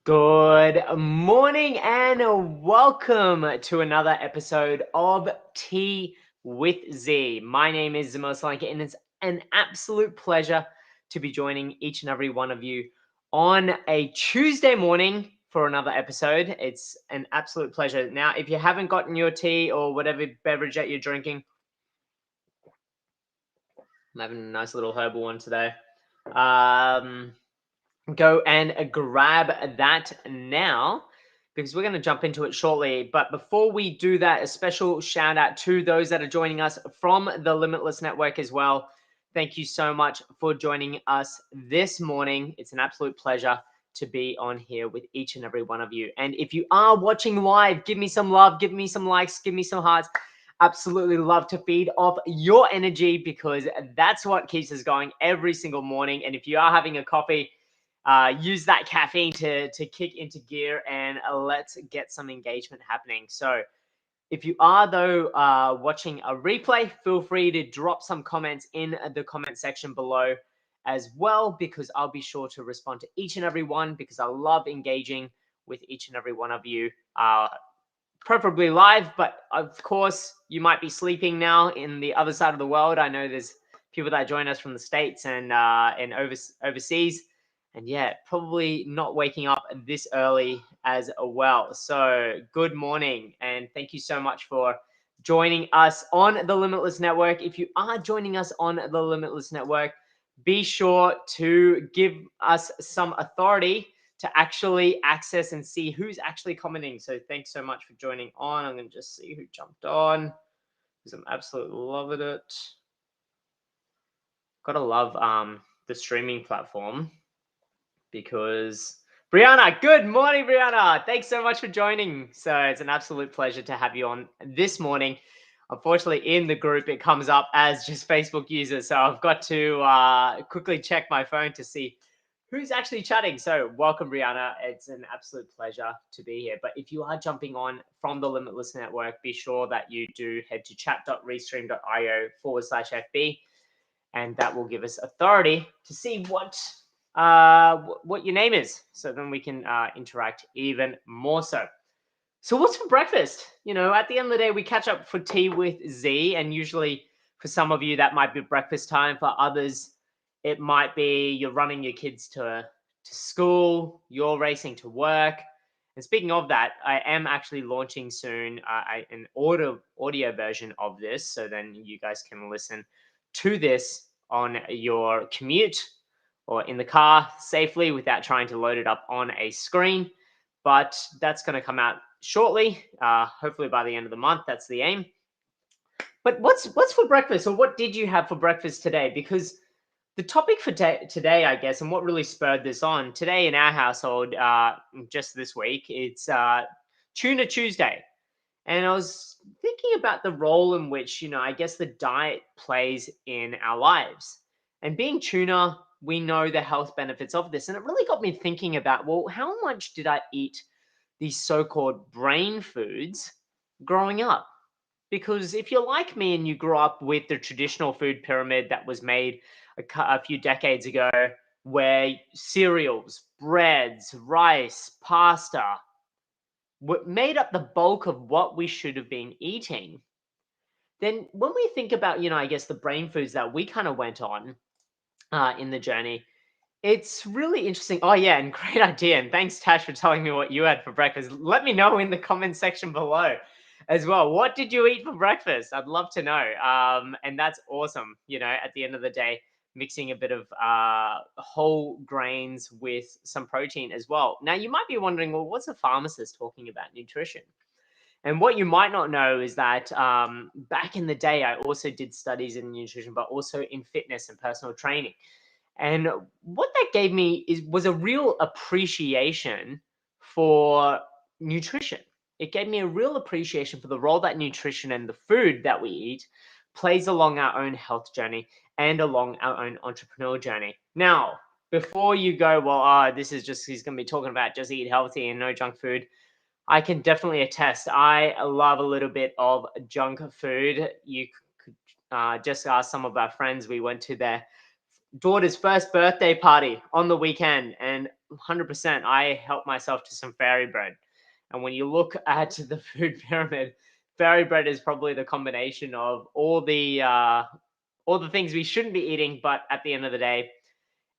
Good morning and welcome to another episode of Tea with Z. My name is Zimo Solanke and it's an absolute pleasure to be joining each and every one of you on a Tuesday morning for another episode. It's an absolute pleasure. Now, if you haven't gotten your tea or whatever beverage that you're drinking, I'm having a nice little herbal one today. Go and grab that now because we're going to jump into it shortly. But before we do that, a special shout out to those that are joining us from the Limitless Network as well. Thank you so much for joining us this morning. It's an absolute pleasure to be on here with each and every one of you. And if you are watching live, give me some love, give me some likes, give me some hearts. Absolutely love to feed off your energy because that's what keeps us going every single morning. And if you are having a coffee, use that caffeine to kick into gear and let's get some engagement happening. So if you are though watching a replay, feel free to drop some comments in the comment section below as well, because I'll be sure to respond to each and every one because I love engaging with each and every one of you, preferably live, but of course you might be sleeping now in the other side of the world. I know there's people that join us from the States and overseas. And yeah, probably not waking up this early as well. So good morning. And thank you so much for joining us on the Limitless Network. If you are joining us on the Limitless Network, be sure to give us some authority to actually access and see who's actually commenting. So thanks so much for joining on. I'm going to just see who jumped on because I'm absolutely loving it. Gotta love the streaming platform because Brianna, good morning, Brianna. Thanks so much for joining. So it's an absolute pleasure to have you on this morning. Unfortunately, in the group, it comes up as just Facebook users. So I've got to quickly check my phone to see who's actually chatting. So welcome, Brianna. It's an absolute pleasure to be here. But if you are jumping on from the Limitless Network, be sure that you do head to chat.restream.io/FB. And that will give us authority to see what your name is. So then we can interact even more so. So what's for breakfast? You know, at the end of the day, we catch up for tea with Z, and usually for some of you that might be breakfast time. For others, it might be you're running your kids to school, you're racing to work. And speaking of that, I am actually launching soon an audio version of this, so then you guys can listen to this on your commute or in the car safely without trying to load it up on a screen. But that's going to come out shortly, hopefully by the end of the month. That's the aim. But what's for breakfast, or what did you have for breakfast today? Because the topic for today, I guess, and what really spurred this on today in our household, just this week, it's Tuna Tuesday. And I was thinking about the role in which, I guess the diet plays in our lives. And being tuna, we know the health benefits of this. And it really got me thinking about, well, how much did I eat these so-called brain foods growing up? Because if you're like me and you grew up with the traditional food pyramid that was made a few decades ago, where cereals, breads, rice, pasta made up the bulk of what we should have been eating, then when we think about, I guess the brain foods that we kind of went on in the journey, it's really interesting. Oh, yeah, and great idea. And thanks, Tash, for telling me what you had for breakfast. Let me know in the comment section below as well. What did you eat for breakfast? I'd love to know. And that's awesome. At the end of the day, mixing a bit of whole grains with some protein as well. Now, you might be wondering, well, what's a pharmacist talking about nutrition? And what you might not know is that back in the day, I also did studies in nutrition, but also in fitness and personal training. And what that gave me was a real appreciation for nutrition. It gave me a real appreciation for the role that nutrition and the food that we eat plays along our own health journey and along our own entrepreneurial journey. Now, before you go, well, this is just, he's going to be talking about just eat healthy and no junk food. I can definitely attest. I love a little bit of junk food. You could just ask some of our friends. We went to their daughter's first birthday party on the weekend, and 100% I helped myself to some fairy bread. And when you look at the food pyramid, fairy bread is probably the combination of all the things we shouldn't be eating, but at the end of the day,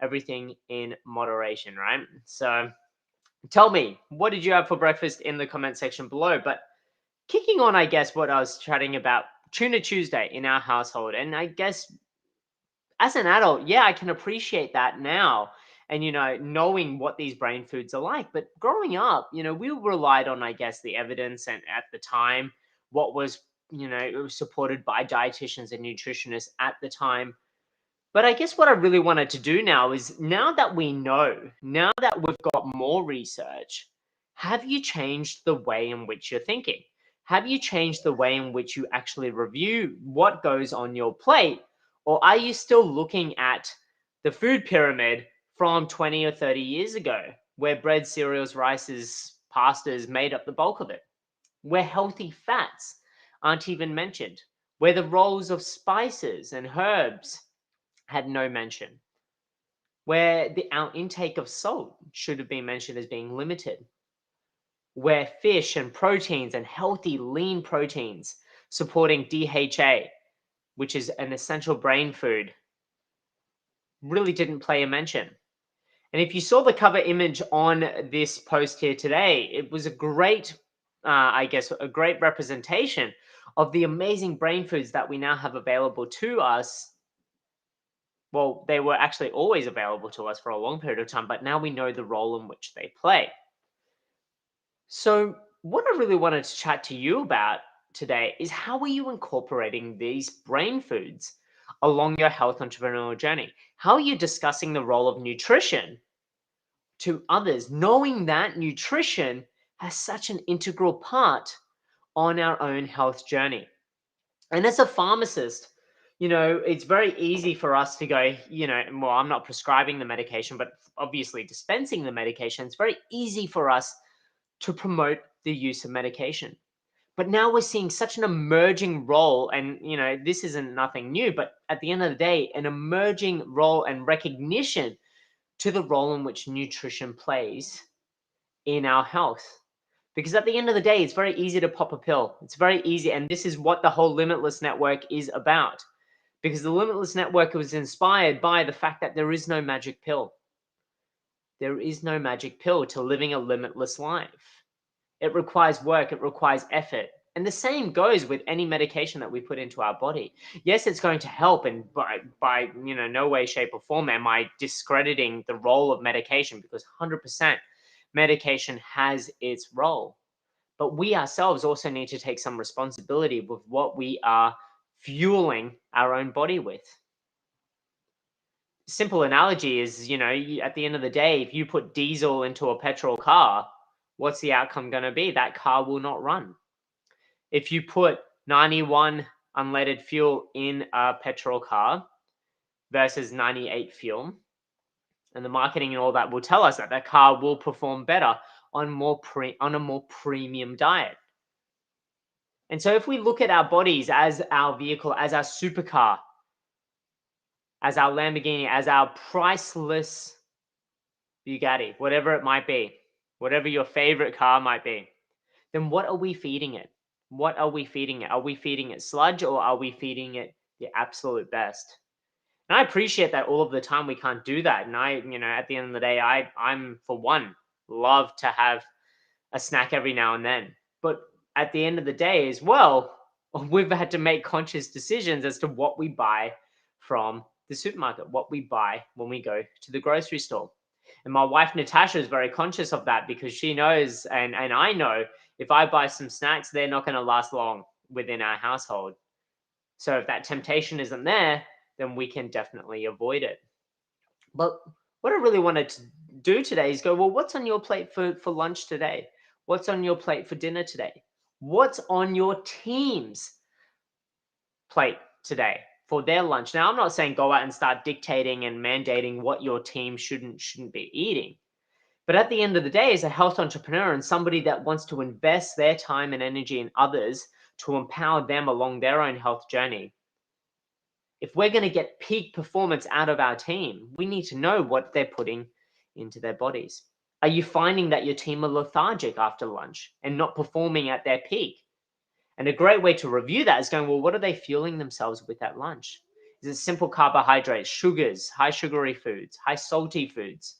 everything in moderation, right? So tell me, what did you have for breakfast in the comment section below? But kicking on, I guess, what I was chatting about, Tuna Tuesday in our household. And I guess as an adult, yeah, I can appreciate that now. And, knowing what these brain foods are like. But growing up, we relied on, I guess, the evidence and at the time, what was, it was supported by dietitians and nutritionists at the time. But I guess what I really wanted to do now is, now that we know, now that we've got more research, have you changed the way in which you're thinking? Have you changed the way in which you actually review what goes on your plate? Or are you still looking at the food pyramid from 20 or 30 years ago, where bread, cereals, rices, pastas made up the bulk of it? Where healthy fats aren't even mentioned? Where the roles of spices and herbs had no mention, where our intake of salt should have been mentioned as being limited, where fish and proteins and healthy lean proteins supporting DHA, which is an essential brain food, really didn't play a mention. And if you saw the cover image on this post here today, it was a great, I guess, a great representation of the amazing brain foods that we now have available to us. Well, they were actually always available to us for a long period of time, but now we know the role in which they play. So, what I really wanted to chat to you about today is, how are you incorporating these brain foods along your health entrepreneurial journey? How are you discussing the role of nutrition to others, knowing that nutrition has such an integral part on our own health journey? And as a pharmacist, it's very easy for us to go, well, I'm not prescribing the medication, but obviously dispensing the medication. It's very easy for us to promote the use of medication. But now we're seeing such an emerging role, and this isn't nothing new, but at the end of the day, an emerging role and recognition to the role in which nutrition plays in our health. Because at the end of the day, it's very easy to pop a pill. It's very easy. And this is what the whole Limitless Network is about. Because the Limitless Network was inspired by the fact that there is no magic pill. There is no magic pill to living a limitless life. It requires work, it requires effort. And the same goes with any medication that we put into our body. Yes, it's going to help, and by no way, shape, or form am I discrediting the role of medication, because 100% medication has its role. But we ourselves also need to take some responsibility with what we are fueling our own body with. Simple analogy is, at the end of the day, if you put diesel into a petrol car, what's the outcome going to be? That car will not run. If you put 91 unleaded fuel in a petrol car versus 98 fuel, and the marketing and all that will tell us that that car will perform better on a more premium diet. And so if we look at our bodies as our vehicle, as our supercar, as our Lamborghini, as our priceless Bugatti, whatever it might be, whatever your favorite car might be, then what are we feeding it? What are we feeding it? Are we feeding it sludge, or are we feeding it the absolute best? And I appreciate that all of the time we can't do that. And at the end of the day, I'm for one, love to have a snack every now and then. But at the end of the day as well, we've had to make conscious decisions as to what we buy from the supermarket, what we buy when we go to the grocery store. And my wife, Natasha, is very conscious of that, because she knows, and I know, if I buy some snacks, they're not going to last long within our household. So if that temptation isn't there, then we can definitely avoid it. But what I really wanted to do today is go, well, what's on your plate for lunch today? What's on your plate for dinner today? What's on your team's plate today for their lunch? Now, I'm not saying go out and start dictating and mandating what your team shouldn't be eating. But at the end of the day, as a health entrepreneur and somebody that wants to invest their time and energy in others to empower them along their own health journey, If we're going to get peak performance out of our team, we need to know what they're putting into their bodies. Are you finding that your team are lethargic after lunch and not performing at their peak? And a great way to review that is going, well, what are they fueling themselves with at lunch? Is it simple carbohydrates, sugars, high sugary foods, high salty foods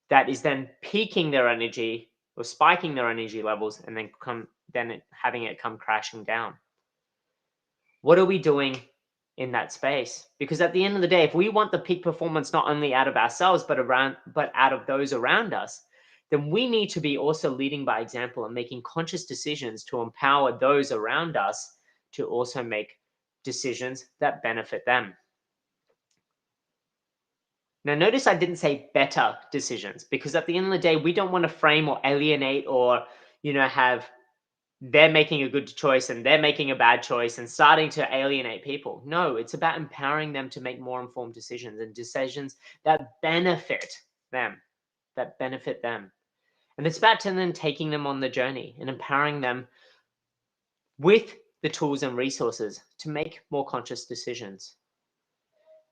that is then peaking their energy or spiking their energy levels and then having it come crashing down? What are we doing in that space? Because at the end of the day, if we want the peak performance not only out of ourselves but out of those around us, then we need to be also leading by example and making conscious decisions to empower those around us to also make decisions that benefit them. Now, notice I didn't say better decisions, because at the end of the day, we don't want to frame or alienate or, have they're making a good choice and they're making a bad choice and starting to alienate people. No, it's about empowering them to make more informed decisions and decisions that benefit them, that benefit them. And it's about then taking them on the journey and empowering them with the tools and resources to make more conscious decisions.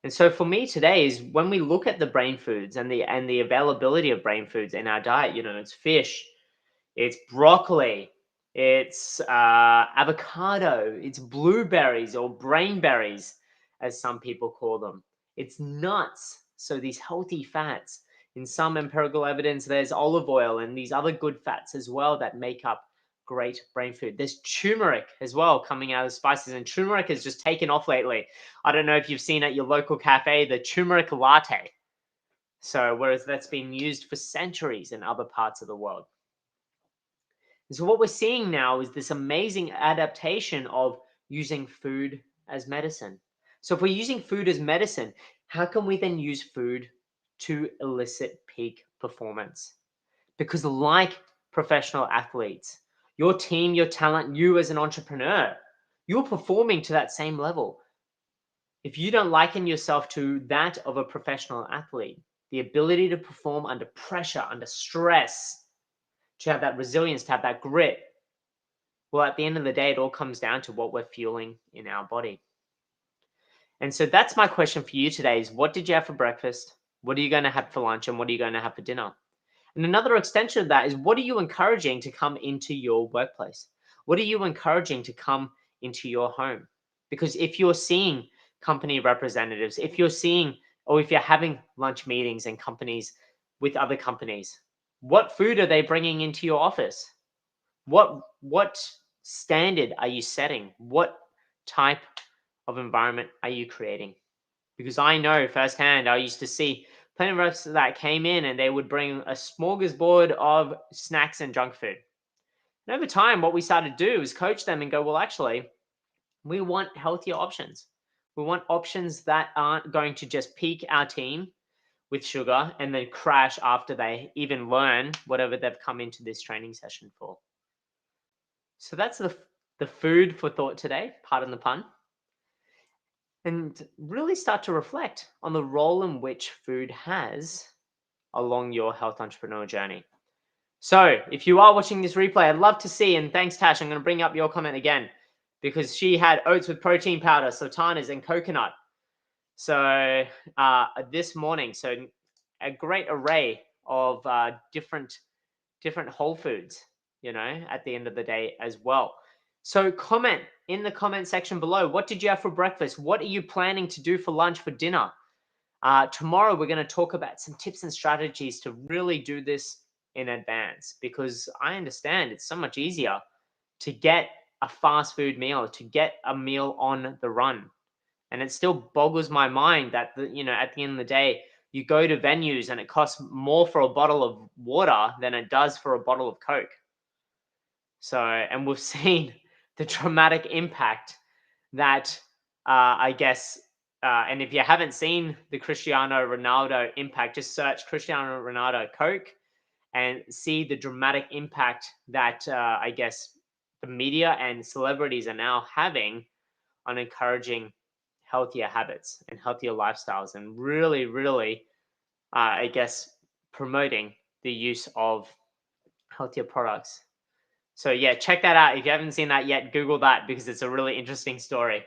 And so for me today is when we look at the brain foods and the availability of brain foods in our diet, it's fish, it's broccoli, it's avocado, it's blueberries or brainberries, as some people call them. It's nuts. So these healthy fats. In some empirical evidence, there's olive oil and these other good fats as well that make up great brain food. There's turmeric as well coming out of spices, and turmeric has just taken off lately. I don't know if you've seen at your local cafe the turmeric latte. So whereas that's been used for centuries in other parts of the world. And so what we're seeing now is this amazing adaptation of using food as medicine. So if we're using food as medicine, how can we then use food to elicit peak performance? Because like professional athletes, your team, your talent, you as an entrepreneur, you're performing to that same level. If you don't liken yourself to that of a professional athlete, the ability to perform under pressure, under stress, to have that resilience, to have that grit, well, at the end of the day, it all comes down to what we're fueling in our body. And so that's my question for you today is, what did you have for breakfast? What are you going to have for lunch? And what are you going to have for dinner? And another extension of that is, what are you encouraging to come into your workplace? What are you encouraging to come into your home? Because if you're seeing company representatives, if you're seeing, or if you're having lunch meetings and companies with other companies, what food are they bringing into your office? What standard are you setting? What type of environment are you creating? Because I know firsthand, I used to see plenty of reps that came in and they would bring a smorgasbord of snacks and junk food. And over time, what we started to do is coach them and go, well, actually, we want healthier options. We want options that aren't going to just peak our team with sugar and then crash after they even learn whatever they've come into this training session for. So that's the food for thought today, pardon the pun. And really start to reflect on the role in which food has along your health entrepreneurial journey. So if you are watching this replay, I'd love to see, and thanks Tash, I'm going to bring up your comment again because she had oats with protein powder, sultanas, and coconut. So this morning, so a great array of different whole foods, at the end of the day as well. So comment in the comment section below, what did you have for breakfast? What are you planning to do for lunch, for dinner? Tomorrow, we're going to talk about some tips and strategies to really do this in advance, because I understand it's so much easier to get a fast food meal, to get a meal on the run. And it still boggles my mind that, at the end of the day, you go to venues and it costs more for a bottle of water than it does for a bottle of Coke. So, and we've seen the dramatic impact that I guess, and if you haven't seen the Cristiano Ronaldo impact, just search Cristiano Ronaldo Coke and see the dramatic impact that I guess the media and celebrities are now having on encouraging healthier habits and healthier lifestyles, and really, really, I guess, promoting the use of healthier products. So yeah, check that out. If you haven't seen that yet, Google that because it's a really interesting story.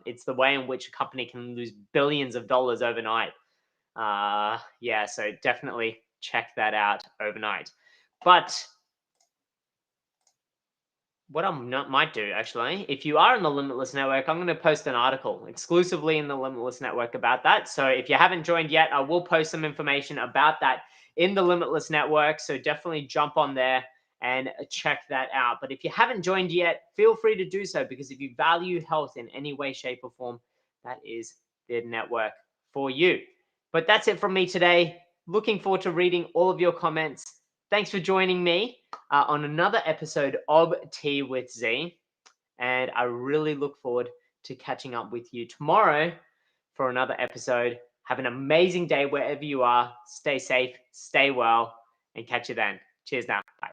It's the way in which a company can lose billions of dollars overnight. Yeah, so definitely check that out overnight. But what I might do actually, if you are in the Limitless Network, I'm going to post an article exclusively in the Limitless Network about that. So if you haven't joined yet, I will post some information about that in the Limitless Network. So definitely jump on there and check that out. But if you haven't joined yet, feel free to do so, because if you value health in any way, shape, or form, that is the network for you. But that's it from me today. Looking forward to reading all of your comments. Thanks for joining me on another episode of Tea with Z. And I really look forward to catching up with you tomorrow for another episode. Have an amazing day wherever you are. Stay safe, stay well, and catch you then. Cheers now. Bye.